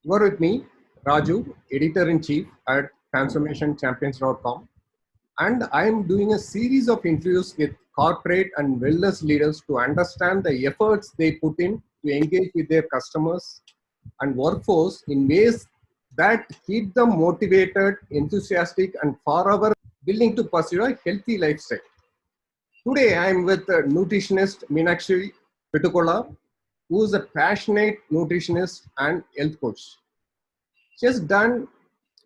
You are with me, Raju, editor-in-chief at transformationchampions.com, and I am doing a series of interviews with corporate and wellness leaders to understand the efforts they put in to engage with their customers and workforce in ways that keep them motivated, enthusiastic, and forever willing to pursue a healthy lifestyle. Today, I am with nutritionist Minakshi Pettukola, who is a passionate nutritionist and health coach. She has done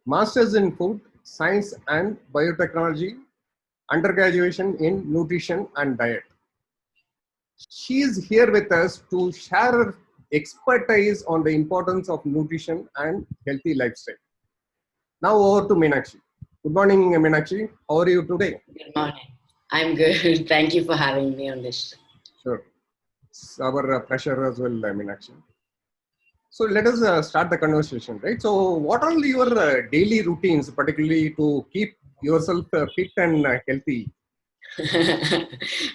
masters in food science and biotechnology, undergraduation in nutrition and diet. She is here with us to share her expertise on the importance of nutrition and healthy lifestyle. Now over to Meenakshi. Good morning, Meenakshi. How are you today? Good morning. I'm good. Thank you for having me on this. Sure. It's our pleasure as well, Meenakshi. So let us start the conversation, right? So what are your daily routines, particularly to keep yourself fit and healthy?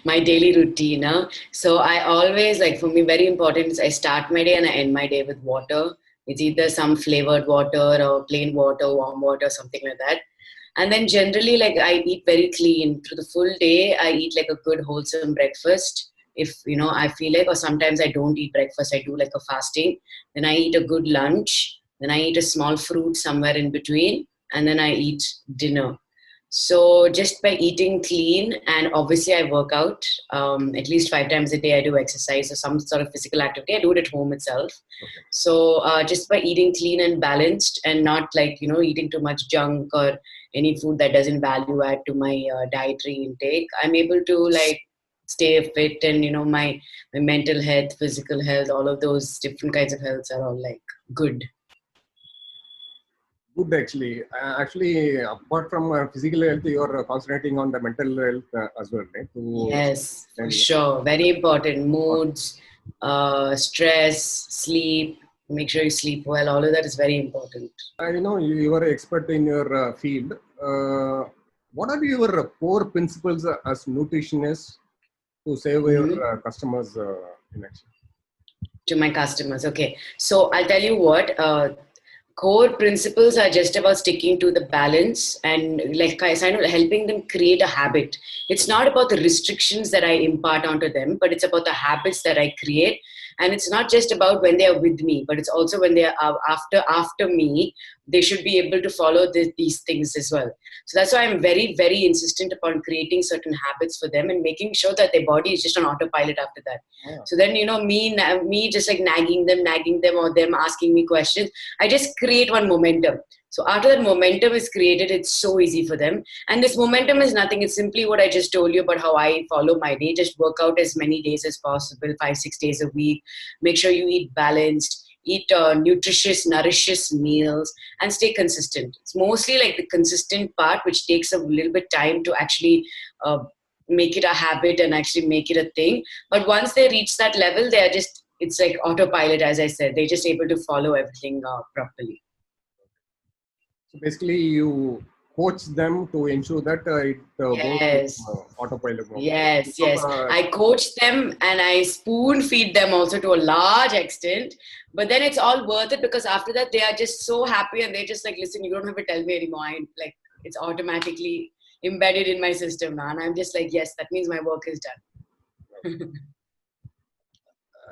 My daily routine. So I always, for me, very important is I start my day and I end my day with water. It's either some flavored water or plain water, warm water, something like that. And then generally, I eat very clean through the full day. I eat like a good wholesome breakfast. If, I feel like, or sometimes I don't eat breakfast, I do like a fasting. Then I eat a good lunch. Then I eat a small fruit somewhere in between. And then I eat dinner. So just by eating clean, and obviously I work out at least 5 times a day. I do exercise or some sort of physical activity. I do it at home itself. Okay. So just by eating clean and balanced and not eating too much junk or any food that doesn't value add to my dietary intake, I'm able to stay fit, and my mental health, physical health, all of those different kinds of healths are all good. Good, actually, apart from physical health, you are concentrating on the mental health as well, right? Yes, for sure. Very important. Moods, stress, sleep. Make sure you sleep well. All of that is very important. You are an expert in your field. What are your core principles as nutritionists to save your customers in action? To my customers, okay. So I'll tell you what. Core principles are just about sticking to the balance and helping them create a habit. It's not about the restrictions that I impart onto them, but it's about the habits that I create. And it's not just about when they are with me, but it's also when they are after me, they should be able to follow these things as well. So that's why I'm very, very insistent upon creating certain habits for them and making sure that their body is just on autopilot after that. Yeah. So then, me just nagging them or them asking me questions, I just create one momentum. So after that momentum is created, it's so easy for them. And this momentum is nothing. It's simply what I just told you about how I follow my day. Just work out as many days as possible, 5-6 days a week. Make sure you eat balanced, eat nutritious, nourishes meals, and stay consistent. It's mostly the consistent part, which takes a little bit time to actually make it a habit and actually make it a thing. But once they reach that level, they are just, it's like autopilot, as I said. They're just able to follow everything properly. So basically, you coach them to ensure that it yes. goes autopilot mode. Yes. I coach them and I spoon feed them also to a large extent. But then it's all worth it because after that, they are just so happy and they're just listen, you don't have to tell me anymore. It's automatically embedded in my system now. And I'm just yes, that means my work is done.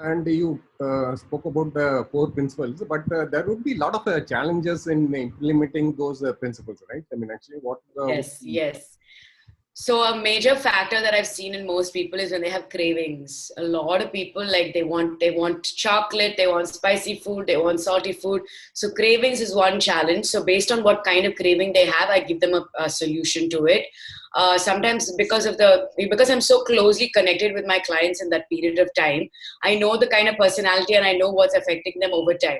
And you spoke about the core principles, but there would be a lot of challenges in implementing those principles, right? I mean, actually, what? Yes. So a major factor that I've seen in most people is when they have cravings. A lot of people they want chocolate, they want spicy food, they want salty food. So cravings is one challenge. So based on what kind of craving they have, I give them a solution to it. Sometimes because I'm so closely connected with my clients in that period of time, I know the kind of personality and I know what's affecting them over time.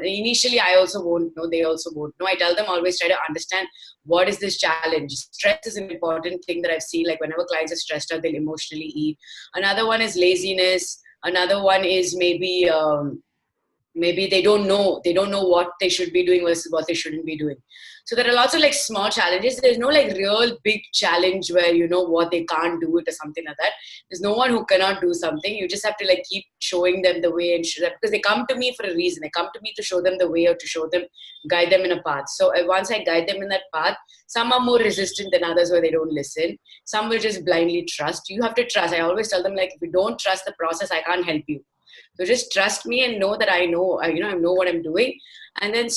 Initially I also won't know, they also won't know. I tell them always try to understand what is this challenge. Stress is an important thing that I've seen. Whenever clients are stressed out, they'll emotionally eat. Another one is laziness. Another one is maybe maybe they don't know what they should be doing versus what they shouldn't be doing. So there are lots of like small challenges. There's no like real big challenge where you know what they can't do it or something like that. There's no one who cannot do something. You just have to like keep showing them the way and show them, because they come to me for a reason. They come to me to show them the way or to show them, guide them in a path. So once I guide them in that path, some are more resistant than others where they don't listen. Some will just blindly trust. You have to trust. I always tell them, like, if you don't trust the process, I can't help you. So just trust me and know that I know what I'm doing. And then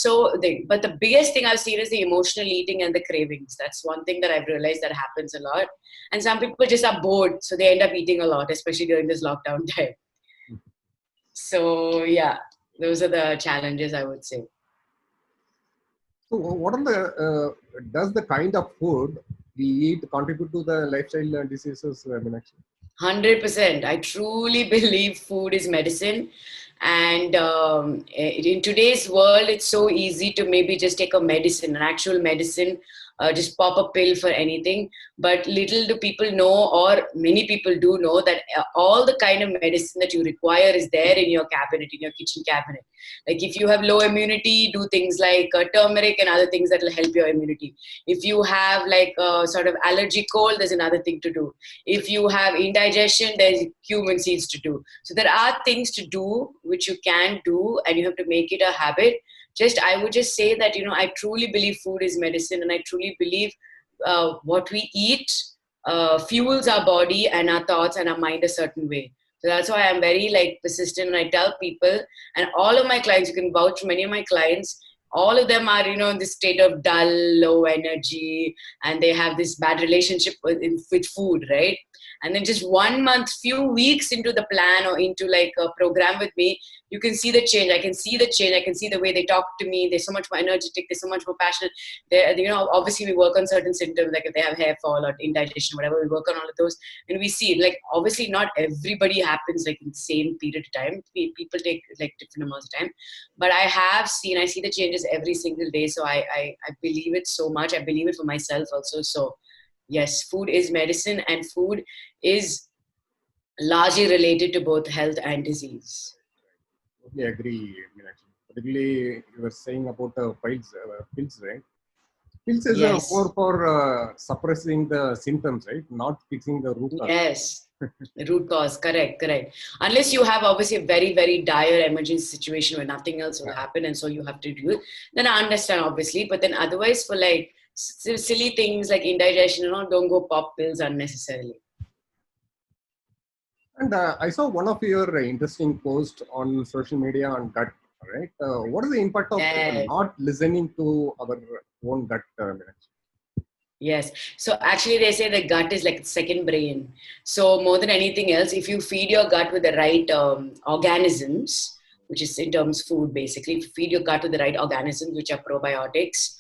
but the biggest thing I've seen is the emotional eating and the cravings. That's one thing that I've realized that happens a lot. And some people just are bored, so they end up eating a lot, especially during this lockdown time. So yeah, those are the challenges, I would say. So what are the, does the kind of food we eat contribute to the lifestyle diseases, Minakshi? 100%. I truly believe food is medicine. And in today's world, it's so easy to maybe just take a medicine, an actual medicine, just pop a pill for anything. But little do people know, or many people do know, that all the kind of medicine that you require is there in your cabinet, in your kitchen cabinet. Like if you have low immunity, do things like turmeric and other things that will help your immunity. If you have like sort of allergy cold, there's another thing to do. If you have indigestion, there's cumin seeds to do. So there are things to do which you can do, and you have to make it a habit. I would just say that, I truly believe food is medicine, and I truly believe what we eat fuels our body and our thoughts and our mind a certain way. So that's why I'm very like persistent, and I tell people, and all of my clients, you can vouch for many of my clients, all of them are, in this state of dull, low energy, and they have this bad relationship with food, right? And then just 1 month, few weeks into the plan or into like a program with me, you can see the change. I can see the change. I can see the way they talk to me. They're so much more energetic. They're so much more passionate. Obviously we work on certain symptoms, like if they have hair fall or indigestion, whatever, we work on all of those. And we see it. Like, obviously not everybody happens like in the same period of time. People take like different amounts of time. But I see the changes every single day. So I believe it so much. I believe it for myself also. So yes, food is medicine, and food is largely related to both health and disease. Totally agree, Meenakshi. Particularly, you were saying about pills, right? Pills is Yes. more for suppressing the symptoms, right? Not fixing the root cause. Yes, root cause. Correct. Unless you have obviously a very, very dire emergency situation where nothing else will happen, and so you have to do it, then I understand, obviously. But then otherwise, for like silly things like indigestion, don't go pop pills unnecessarily. And I saw one of your interesting posts on social media on gut, right? What is the impact of not listening to our own gut, Meenakshi? Yes. So actually they say the gut is like second brain. So more than anything else, if you feed your gut with the right organisms, which is in terms of food, basically, if you feed your gut with the right organisms, which are probiotics,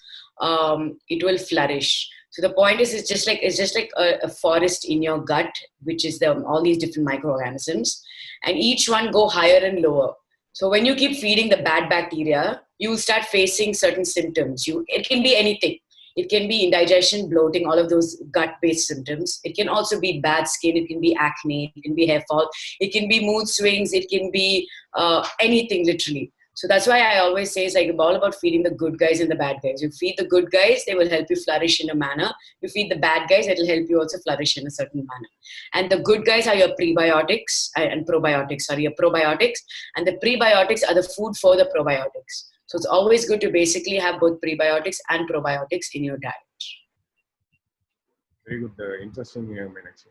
it will flourish. So the point is, it's just like a forest in your gut, which is all these different microorganisms, and each one go higher and lower. So when you keep feeding the bad bacteria, you will start facing certain symptoms. It can be anything. It can be indigestion, bloating, all of those gut-based symptoms. It can also be bad skin. It can be acne. It can be hair fall. It can be mood swings. It can be anything, literally. So that's why I always say it's like all about feeding the good guys and the bad guys. You feed the good guys, they will help you flourish in a manner. You feed the bad guys, it will help you also flourish in a certain manner. And the good guys are your prebiotics and probiotics. Sorry, your probiotics. And the prebiotics are the food for the probiotics. So it's always good to basically have both prebiotics and probiotics in your diet. Very good, interesting, Meenakshi.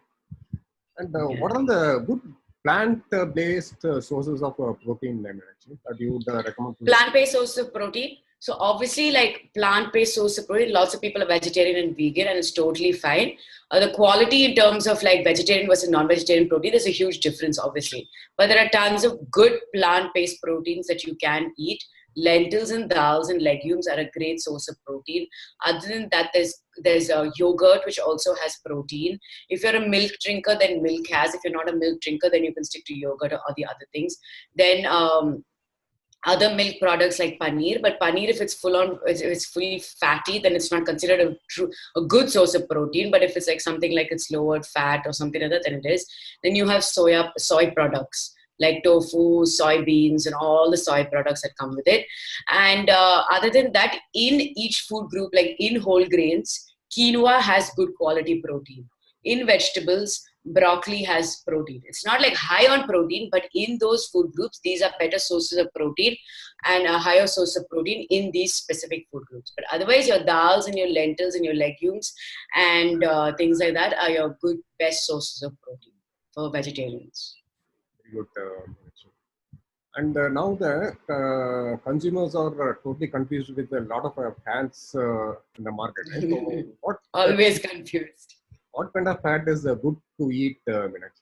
And what are the good plant-based sources of protein, Meenakshi, that you would recommend? Plant-based sources of protein. So obviously, like plant-based source of protein, lots of people are vegetarian and vegan, and it's totally fine. The quality in terms of like vegetarian versus non-vegetarian protein, there's a huge difference, obviously. But there are tons of good plant-based proteins that you can eat. Lentils and dals and legumes are a great source of protein. Other than that, there's yogurt, which also has protein. If you're a milk drinker, then milk has. If you're not a milk drinker, then you can stick to yogurt or the other things. Then other milk products like paneer, but paneer, if it's it's fully fatty, then it's not considered a good source of protein. But if it's like something like it's lowered fat or something like that, then it is. Then you have soy products. like tofu, soybeans, and all the soy products that come with it. And other than that, in each food group, like in whole grains, quinoa has good quality protein. In vegetables, broccoli has protein. It's not like high on protein, but in those food groups, these are better sources of protein and a higher source of protein in these specific food groups. But otherwise, your dals and your lentils and your legumes and things like that are your good best sources of protein for vegetarians. Very good. And now the consumers are totally confused with a lot of fats in the market. Right? So Always confused. What kind of fat is good to eat, Minakshi?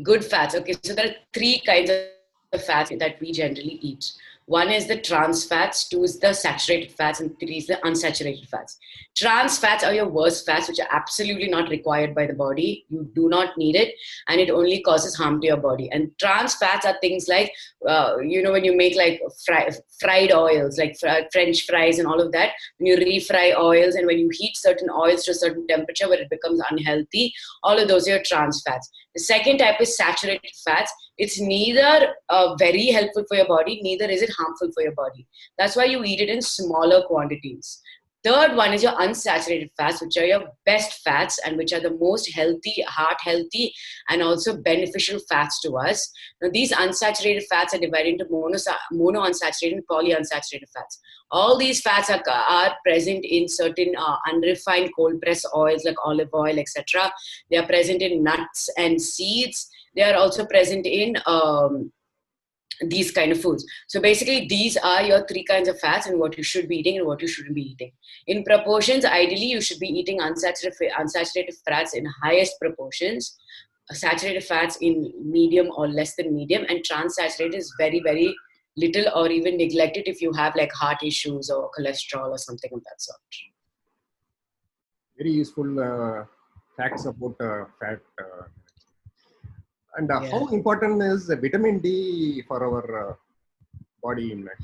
Good fats. Okay, so there are three kinds of fats that we generally eat. One is the trans fats, two is the saturated fats, and three is the unsaturated fats. Trans fats are your worst fats, which are absolutely not required by the body. You do not need it, and it only causes harm to your body. And trans fats are things like, when you make like fried oils, like French fries and all of that, when you refry oils and when you heat certain oils to a certain temperature where it becomes unhealthy, all of those are your trans fats. The second type is saturated fats. It's neither very helpful for your body, neither is it harmful for your body. That's why you eat it in smaller quantities. Third one is your unsaturated fats, which are your best fats and which are the most healthy, heart healthy, and also beneficial fats to us. Now, these unsaturated fats are divided into monounsaturated and polyunsaturated fats. All these fats are present in certain unrefined cold press oils like olive oil, etc. They are present in nuts and seeds. They are also present in these kind of foods. So basically, these are your three kinds of fats and what you should be eating and what you shouldn't be eating. In proportions, ideally, you should be eating unsaturated fats in highest proportions, saturated fats in medium or less than medium, and trans-saturated is very, very little or even neglected if you have like heart issues or cholesterol or something of that sort. Very useful facts about fat. And how important is vitamin D for our body image?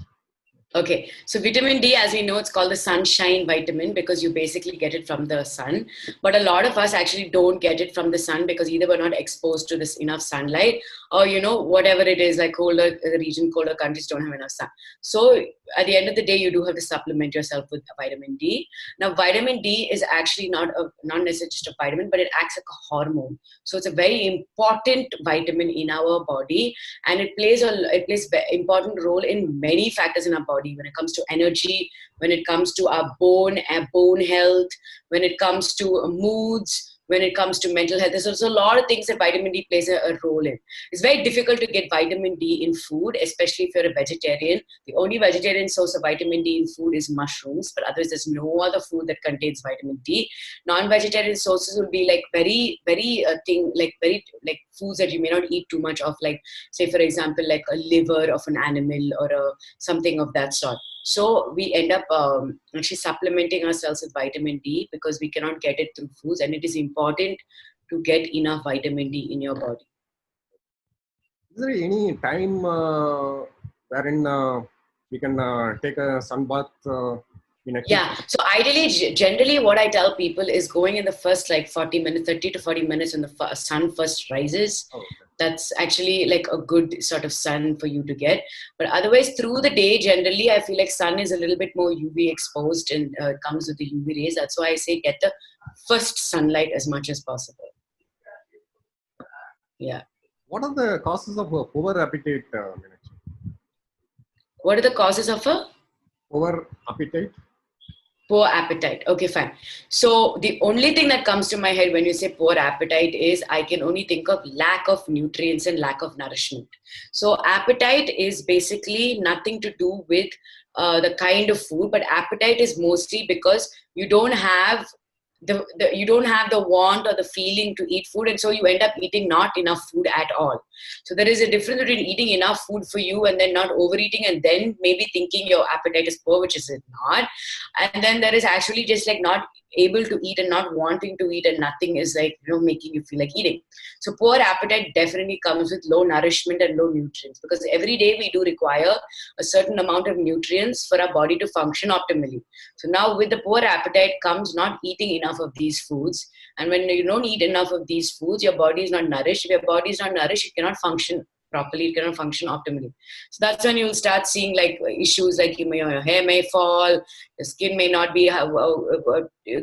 Okay, so vitamin D, as we know, it's called the sunshine vitamin because you basically get it from the sun. But a lot of us actually don't get it from the sun because either we're not exposed to this enough sunlight or, whatever it is, like colder countries don't have enough sun. So at the end of the day, you do have to supplement yourself with vitamin D. Now, vitamin D is actually not necessarily just a vitamin, but it acts like a hormone. So it's a very important vitamin in our body, and it plays an important role in many factors in our body. When it comes to energy, when it comes to our bone health, when it comes to moods, when it comes to mental health. There's a lot of things that vitamin D plays a role in. It's very difficult to get vitamin D in food, especially if you're a vegetarian. The only vegetarian source of vitamin D in food is mushrooms, but otherwise there's no other food that contains vitamin D. Non-vegetarian sources will be like very foods that you may not eat too much of, like say for example like a liver of an animal or something of that sort. So we end up actually supplementing ourselves with vitamin D because we cannot get it through foods, and it is important to get enough vitamin D in your body. Is there any time wherein we can take a sunbath? Yeah, so ideally, generally what I tell people is going in the first like 30 to 40 minutes when the sun first rises. Oh, okay. That's actually like a good sort of sun for you to get. But otherwise, through the day, generally, I feel like sun is a little bit more UV exposed and it comes with the UV rays. That's why I say get the first sunlight as much as possible. Yeah. What are the causes of poor appetite, Minakshi? What are the causes of a? Poor appetite. Poor appetite. Okay, fine. So the only thing that comes to my head when you say poor appetite is I can only think of lack of nutrients and lack of nourishment. So appetite is basically nothing to do with the kind of food, but appetite is mostly because you don't have you don't have the want or the feeling to eat food, and so you end up eating not enough food at all. So there is a difference between eating enough food for you and then not overeating and then maybe thinking your appetite is poor, which is it not. And then there is actually just like not able to eat and not wanting to eat, and nothing is like, making you feel like eating. So poor appetite definitely comes with low nourishment and low nutrients, because every day we do require a certain amount of nutrients for our body to function optimally. So now with the poor appetite comes not eating enough of these foods. And when you don't eat enough of these foods, your body is not nourished. If your body is not nourished, it cannot function properly, it cannot function optimally. So that's when you'll start seeing like issues like your hair may fall, your skin may not be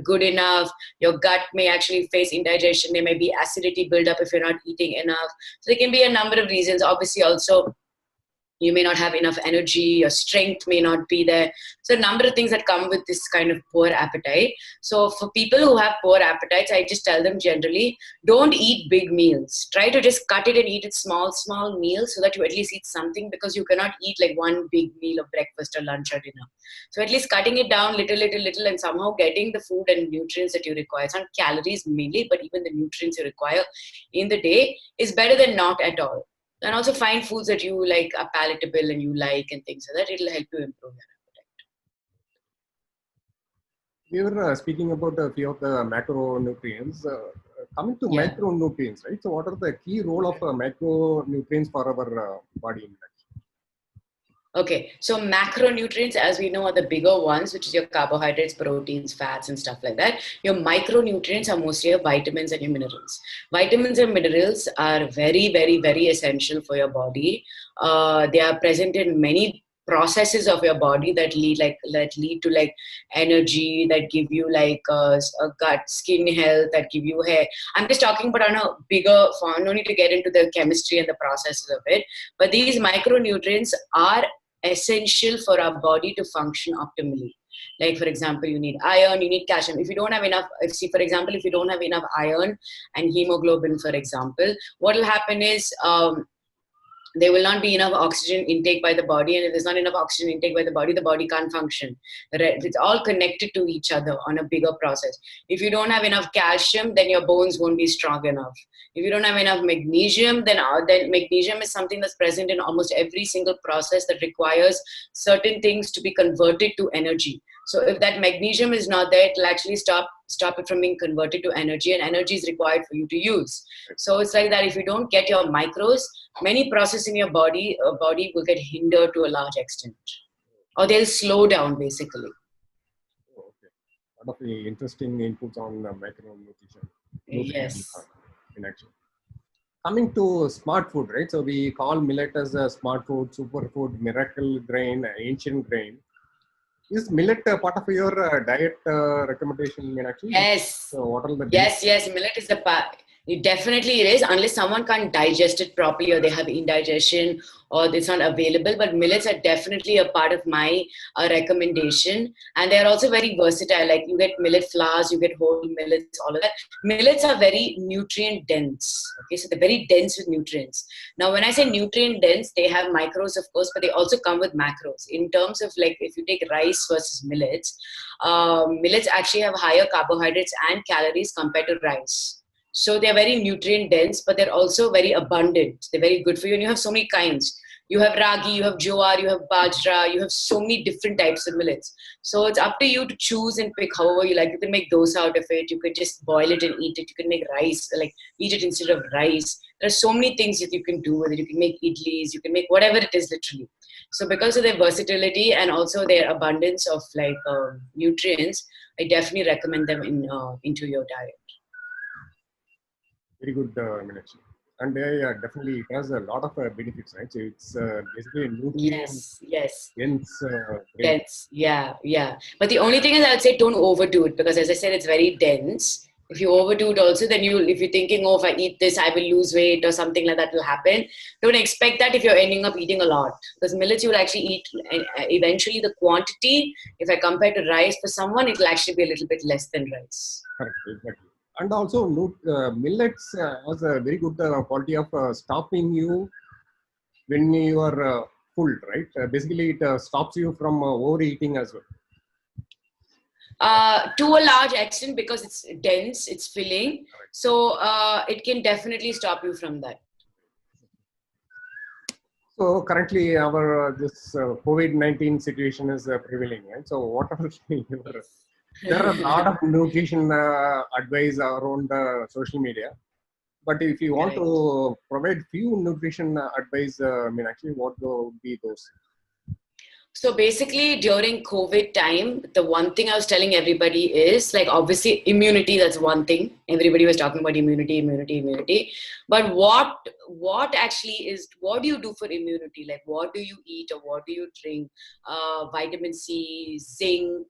good enough, your gut may actually face indigestion, there may be acidity buildup if you're not eating enough. So there can be a number of reasons. Obviously also you may not have enough energy, your strength may not be there. So a number of things that come with this kind of poor appetite. So for people who have poor appetites, I just tell them generally, don't eat big meals. Try to just cut it and eat it small meals, so that you at least eat something, because you cannot eat like one big meal of breakfast or lunch or dinner. So at least cutting it down little, and somehow getting the food and nutrients that you require. It's not calories mainly, but even the nutrients you require in the day is better than not at all. And also find foods that you like are palatable and you like and things like that. It'll help you improve your appetite. We were speaking about a few of the macronutrients. Coming to micronutrients, right? So what are the key role of macronutrients for our body? Okay, so macronutrients, as we know, are the bigger ones, which is your carbohydrates, proteins, fats, and stuff like that. Your micronutrients are mostly your vitamins and your minerals. Vitamins and minerals are very, very, very essential for your body. They are present in many processes of your body that lead to like energy, that give you like a gut, skin health, that give you hair. I'm just talking about on a bigger form. No need to get into the chemistry and the processes of it. But these micronutrients are essential for our body to function optimally. Like, for example, you need iron, you need calcium. If you don't have enough, if you don't have enough iron and hemoglobin, for example, what will happen is there will not be enough oxygen intake by the body, and if there's not enough oxygen intake by the body can't function. It's all connected to each other on a bigger process. If you don't have enough calcium, then your bones won't be strong enough. If you don't have enough magnesium, then magnesium is something that's present in almost every single process that requires certain things to be converted to energy. So if that magnesium is not there, it'll actually stop it from being converted to energy, and energy is required for you to use. So it's like that. If you don't get your macros, many processes in your body will get hindered to a large extent, or they'll slow down basically. Okay. A lot of interesting inputs on macronutrition. Yes. In action. Coming to smart food, right? So we call millet as a smart food, superfood, miracle grain, ancient grain. Is millet part of your diet recommendation, Minakshi? Yes. So what are the yes, millet is the part. It definitely is, unless someone can't digest it properly, or they have indigestion, or it's not available. But millets are definitely a part of my recommendation, and they're also very versatile. Like you get millet flours, you get whole millets, all of that. Millets are very nutrient dense. Okay, so they're very dense with nutrients. Now, when I say nutrient dense, they have micros, of course, but they also come with macros. In terms of like, if you take rice versus millets, millets actually have higher carbohydrates and calories compared to rice. So they're very nutrient dense, but they're also very abundant. They're very good for you. And you have so many kinds. You have ragi, you have jowar, you have bajra, you have so many different types of millets. So it's up to you to choose and pick however you like. You can make dosa out of it. You can just boil it and eat it. You can make rice, like eat it instead of rice. There are so many things that you can do with it. You can make idlis, you can make whatever it is literally. So because of their versatility and also their abundance of like nutrients, I definitely recommend them into your diet. Very good, Minakshi. And definitely it has a lot of benefits, right? So it's basically a nutrient dense. Yeah. But the only thing is, I would say don't overdo it, because as I said, it's very dense. If you overdo it also, then if you're thinking, oh, if I eat this, I will lose weight or something like that will happen. Don't expect that if you're ending up eating a lot. Because millets, you will actually eat eventually the quantity. If I compare to rice, for someone, it will actually be a little bit less than rice. Correct, exactly. And also, millets has a very good quality of stopping you when you are full, right? Basically, it stops you from overeating as well. To a large extent, because it's dense, it's filling. So it can definitely stop you from that. So currently, our this COVID-19 situation is prevailing, right? So what are your There are a lot of nutrition advice around social media. But if you want Correct. to provide few nutrition advice, Meenakshi, what would be those? So basically, during COVID time, the one thing I was telling everybody is like, obviously, immunity. That's one thing. Everybody was talking about immunity, immunity, immunity. But what actually is, what do you do for immunity? Like, what do you eat or what do you drink? Vitamin C, zinc,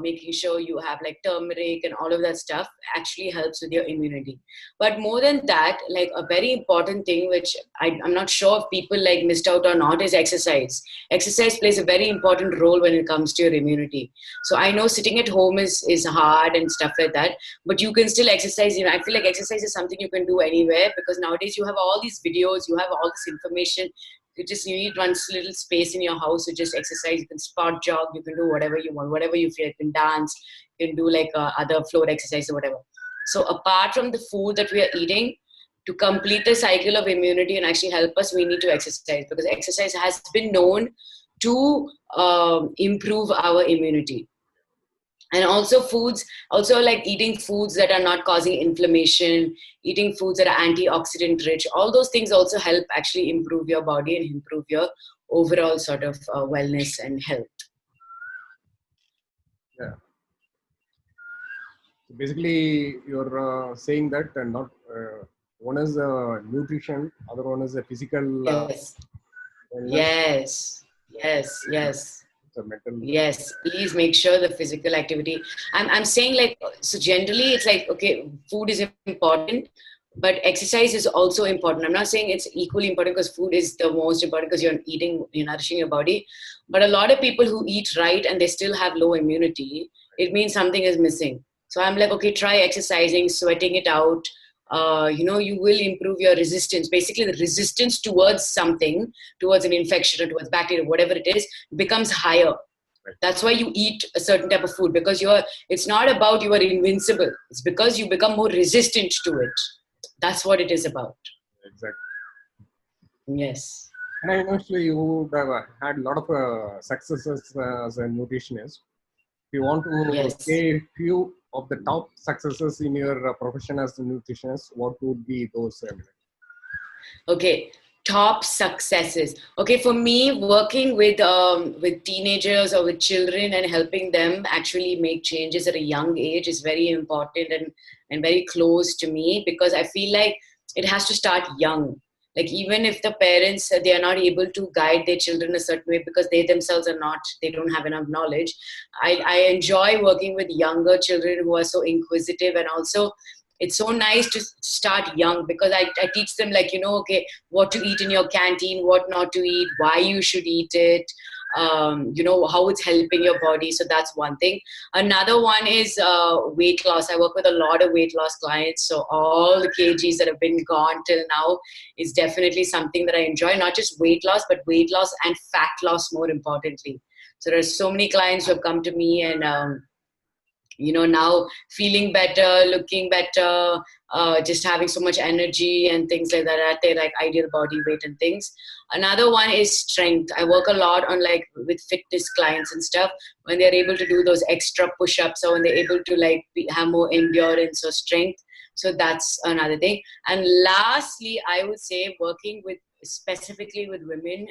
making sure you have like turmeric and all of that stuff actually helps with your immunity. But more than that, like a very important thing, which I'm not sure if people like missed out or not, is exercise. Exercise plays a very important role when it comes to your immunity. So I know sitting at home is hard and stuff like that, but you can still exercise. I feel like exercise is something you can do anywhere, because nowadays you have all these videos, you have all this information. You need one little space in your house to just exercise. You can spot jog, you can do whatever you want, whatever you feel. You can dance, you can do like other floor exercise or whatever. So apart from the food that we are eating, to complete the cycle of immunity and actually help us, we need to exercise, because exercise has been known to improve our immunity. And also foods, also like eating foods that are not causing inflammation, eating foods that are antioxidant rich, all those things also help actually improve your body and improve your overall sort of wellness and health. Yeah. So basically, you're saying that not one is nutrition, other one is a physical Yes, wellness, yes, yes, yes. it's a mental. Yes, please make sure the physical activity. I'm saying like, so generally it's like, okay, food is important, but exercise is also important. I'm not saying it's equally important, because food is the most important because you're eating, you're nourishing your body. But a lot of people who eat right and they still have low immunity, it means something is missing. So I'm like, okay, try exercising, sweating it out. You will improve your resistance. Basically, the resistance towards something, towards an infection or towards bacteria, whatever it is, becomes higher. That's why you eat a certain type of food, because it's not about you are invincible. It's because you become more resistant to it. That's what it is about. Exactly. Yes. And I know actually you would have had a lot of successes as a nutritionist. If you want to Yes. say a few of the top successes in your profession as a nutritionist, what would be those? Okay. Top successes. Okay, for me, working with teenagers or with children and helping them actually make changes at a young age is very important and very close to me, because I feel like it has to start young. Like, even if the parents, they are not able to guide their children a certain way because they themselves are not, they don't have enough knowledge. I enjoy working with younger children who are so inquisitive, and also it's so nice to start young, because I teach them, like, okay, what to eat in your canteen, what not to eat, why you should eat it, how it's helping your body. So that's one thing. Another one is weight loss. I work with a lot of weight loss clients. So all the kgs that have been gone till now is definitely something that I enjoy. Not just weight loss, but weight loss and fat loss, more importantly. So there's so many clients who have come to me and now feeling better, looking better, just having so much energy and things like that at their like ideal body weight and things. Another one is strength. I work a lot on like with fitness clients and stuff, when they're able to do those extra push-ups, or when they're able to like have more endurance or strength. So that's another thing. And lastly, I would say working with specifically with women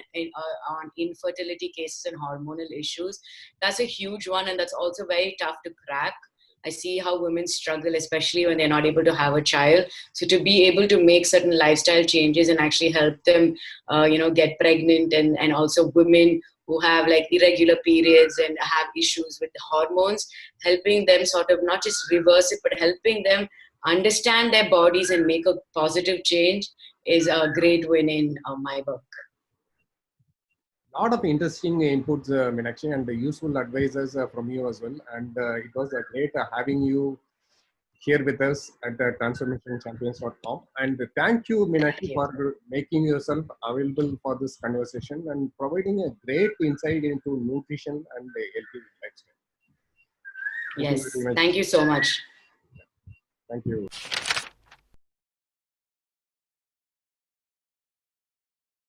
on infertility cases and hormonal issues. That's a huge one, and that's also very tough to crack. I see how women struggle, especially when they're not able to have a child. So to be able to make certain lifestyle changes and actually help them, get pregnant, and also women who have like irregular periods and have issues with the hormones, helping them sort of not just reverse it, but helping them understand their bodies and make a positive change is a great win in my book. Lot of interesting inputs, Meenakshi, and useful advices from you as well. And it was great having you here with us at transformationchampions.com. And thank you, Thank Meenakshi, you. for making yourself available for this conversation and providing a great insight into nutrition and healthy lifestyle. Thank you Yes. very much. Thank you so much. Thank you.